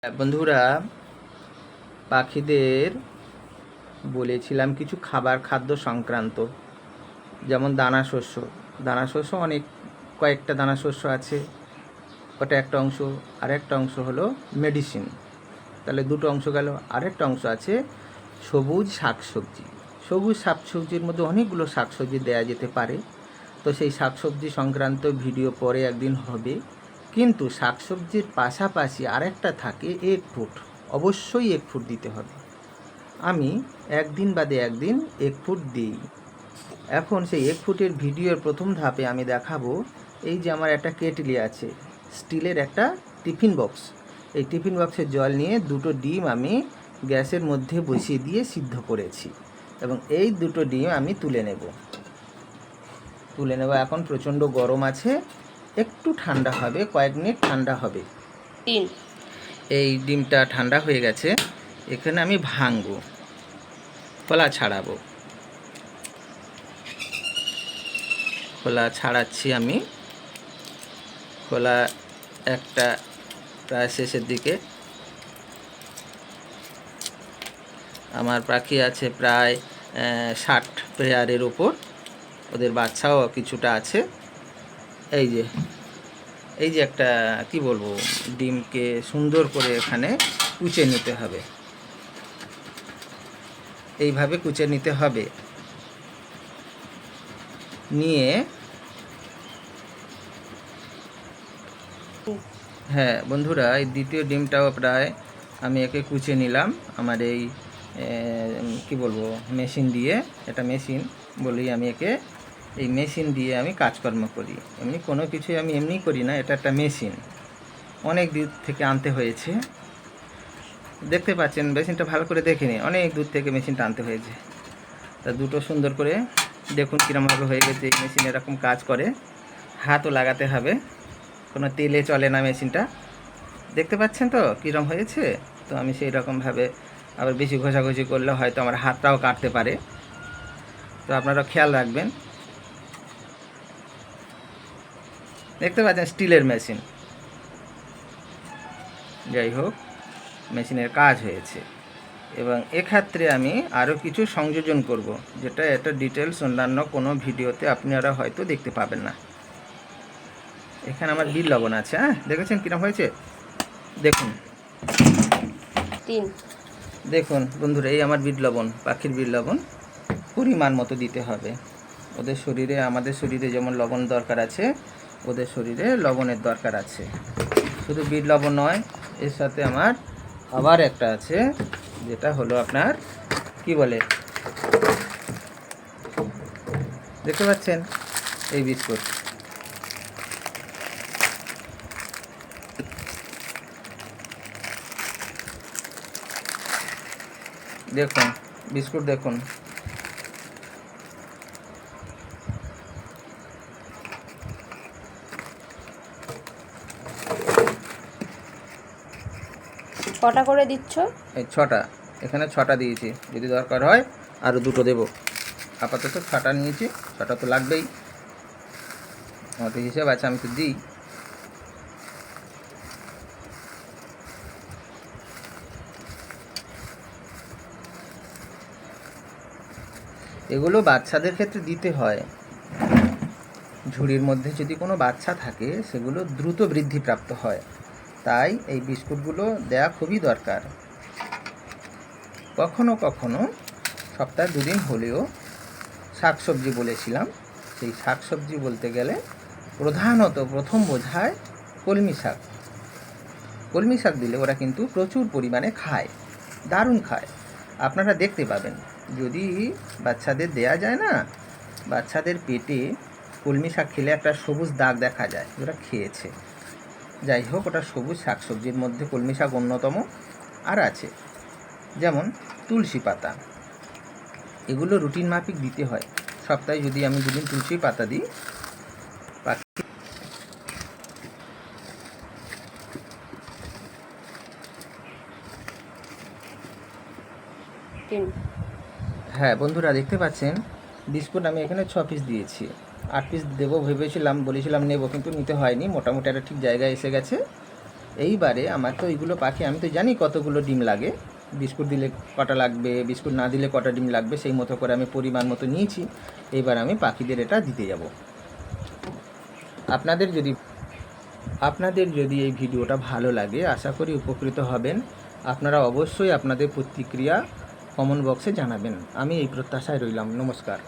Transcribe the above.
বন্ধুরা, পাখিদের বলেছিলাম কিছু খাদ্য সংক্রান্ত, যেমন দানা শস্য অনেক কয়েকটা দানা শস্য আছে, ওটা একটা অংশ। আরেকটা অংশ হলো মেডিসিন, তাহলে দুটো অংশ গেল। আরেকটা অংশ আছে সবুজ শাকসবজি। সবুজ শাকসবজির মধ্যে অনেকগুলো শাকসবজি দেয়া যেতে পারে, তো সেই শাকসবজি সংক্রান্ত ভিডিও পরে একদিন হবে। কিন্তু শাকসবজির পাশাপাশি আরেকটা থাকে এগ ফ্রুট, অবশ্যই এগ ফ্রুট দিতে হবে। আমি একদিন বাদে একদিন এগ ফ্রুট দিই। এখন সেই এগ ফ্রুটের ভিডিওর প্রথম ধাপে আমি দেখাবো, এই যে আমার একটা কেটলি আছে, স্টিলের একটা টিফিন বক্স। এই টিফিন বক্সের জল নিয়ে দুটো ডিম আমি গ্যাসের মধ্যে বসিয়ে দিয়ে সিদ্ধ করেছি, এবং এই দুটো ডিম আমি তুলে নেব। এখন প্রচণ্ড গরম আছে, একটু ঠান্ডা হবে, কয়েক মিনিট ঠান্ডা হবে। এই ডিমটা ঠান্ডা হয়ে গেছে, এখানে আমি ভাঙবো, খোলা ছাড়াবো। খোলা ছাড়াচ্ছি আমি। খোলা একটা প্রায় শেষের দিকে। আমার পাখি আছে প্রায় 60 পেয়ারের ওপর, ওদের বাচ্চাও কিছুটা আছে। এই যে একটা কি বলবো, ডিমকে সুন্দর করে এখানে কুচে নিতে হবে, এইভাবে কুচে নিতে হবে। নিয়ে হ্যাঁ বন্ধুরা, এই দ্বিতীয় ডিমটাও প্রায় আমি একে কুচে নিলাম আমার এই কি বলবো মেশিন দিয়ে। এটা মেশিন বলি আমি একে, এই মেশিন দিয়ে আমি কাজকর্ম করি। এমনি কোনো কিছুই আমি এমনি করি না, এটা একটা মেশিন, অনেক দূর থেকে আনতে হয়েছে। দেখতে পাচ্ছেন মেশিনটা, ভালো করে দেখে নিন, অনেক দূর থেকে মেশিনটা আনতে হয়েছে। তা দুটো সুন্দর করে দেখুন কীরকমভাবে হয়ে গেছে। এই মেশিন এরকম কাজ করে, হাতও লাগাতে হবে, কোনো তেলে চলে না মেশিনটা। দেখতে পাচ্ছেন তো কীরকম হয়েছে। তো আমি সেই রকমভাবে, আবার বেশি ঘষাঘষি করলে হয়তো আমার হাতটাও কাটতে পারে, তো আপনারা খেয়াল রাখবেন। দেখতে পাচ্ছেন স্টিলের মেশিন। যাই হোক, মেশিনের কাজ হয়েছে, এবং এক্ষেত্রে আমি আরও কিছু সংযোজন করব, যেটা এটা ডিটেলস অন্যান্য কোনো ভিডিওতে আপনারা হয়তো দেখতে পাবেন না। এখানে আমার বিট লবণ আছে, হ্যাঁ দেখেছেন কীরকম হয়েছে, দেখুন। দেখুন বন্ধুরা, এই আমার বিট লবণ, পাখির বিট লবণ পরিমাণ মতো দিতে হবে। ওদের শরীরে, আমাদের শরীরে যেমন লবণ দরকার আছে, ওদের শরীরে লবণের দরকার আছে। শুধু বিট লবণ নয়, এর সাথে আমার আবার একটা আছে, যেটা হলো আপনার কি বলে, দেখতে পাচ্ছেন এই বিস্কুট। দেখুন বিস্কুট, দেখুন কটা করে দিচ্ছ? এই 6টা, এখানে 6টা দিয়েছি, যদি দরকার হয় আরও দুটো দেবো। আপাতত 6টা নিয়েছি, 6টা তো লাগবেই, আমার তো হিসেব আছে, আমি তো দিই। এগুলো বাচ্চাদের ক্ষেত্রে দিতে হয়। ঝুড়ির মধ্যে যদি কোনো বাচ্চা থাকে, সেগুলো দ্রুত বৃদ্ধিপ্রাপ্ত হয়, তাই এই বিস্কুটগুলো দেওয়া খুবই দরকার। কখনো কখনো সপ্তাহে 2 দিন হলেও শাকসবজি বলেছিলাম, সেই শাকসবজি বলতে গেলে প্রধানত প্রথম বোঝায় কলমি শাক। কলমি শাক দিলে ওরা কিন্তু প্রচুর পরিমাণে খায়, দারুণ খায়। আপনারা দেখতে পাবেন, যদি বাচ্চাদের দেয়া যায় না, বাচ্চাদের পেটে কলমি শাক খেলে একটা সবুজ দাগ দেখা যায়, ওরা খেয়েছে। যাই হোক, ওটা সবুজ শাকসবজির মধ্যে কলমি শাক অন্যতম। আর আছে যেমন তুলসী পাতা, এগুলো রুটিন মাফিক দিতে হয়। সপ্তাহে যদি আমি 2 দিন তুলসী পাতা দিই, হ্যাঁ বন্ধুরা দেখতে পাচ্ছেন, বিস্কুট আমি এখানে 6 পিস দিয়েছি। 8 পিস দেবো ভেবেছিলাম, বলেছিলাম নেব, কিন্তু নিতে হয়নি, মোটামুটি একটা ঠিক জায়গায় এসে গেছে। এইবারে আমার তো এইগুলো পাখি, আমি তো জানি কতগুলো ডিম লাগে, বিস্কুট দিলে কটা লাগবে, বিস্কুট না দিলে কটা ডিম লাগবে, সেই মতো করে আমি পরিমাণ মতো নিয়েছি। এইবার আমি পাখিদের এটা দিতে যাব। আপনাদের যদি এই ভিডিওটা ভালো লাগে, আশা করি উপকৃত হবেন। আপনারা অবশ্যই আপনাদের প্রতিক্রিয়া কমেন্ট বক্সে জানাবেন। আমি এই প্রত্যাশায় রইলাম। নমস্কার।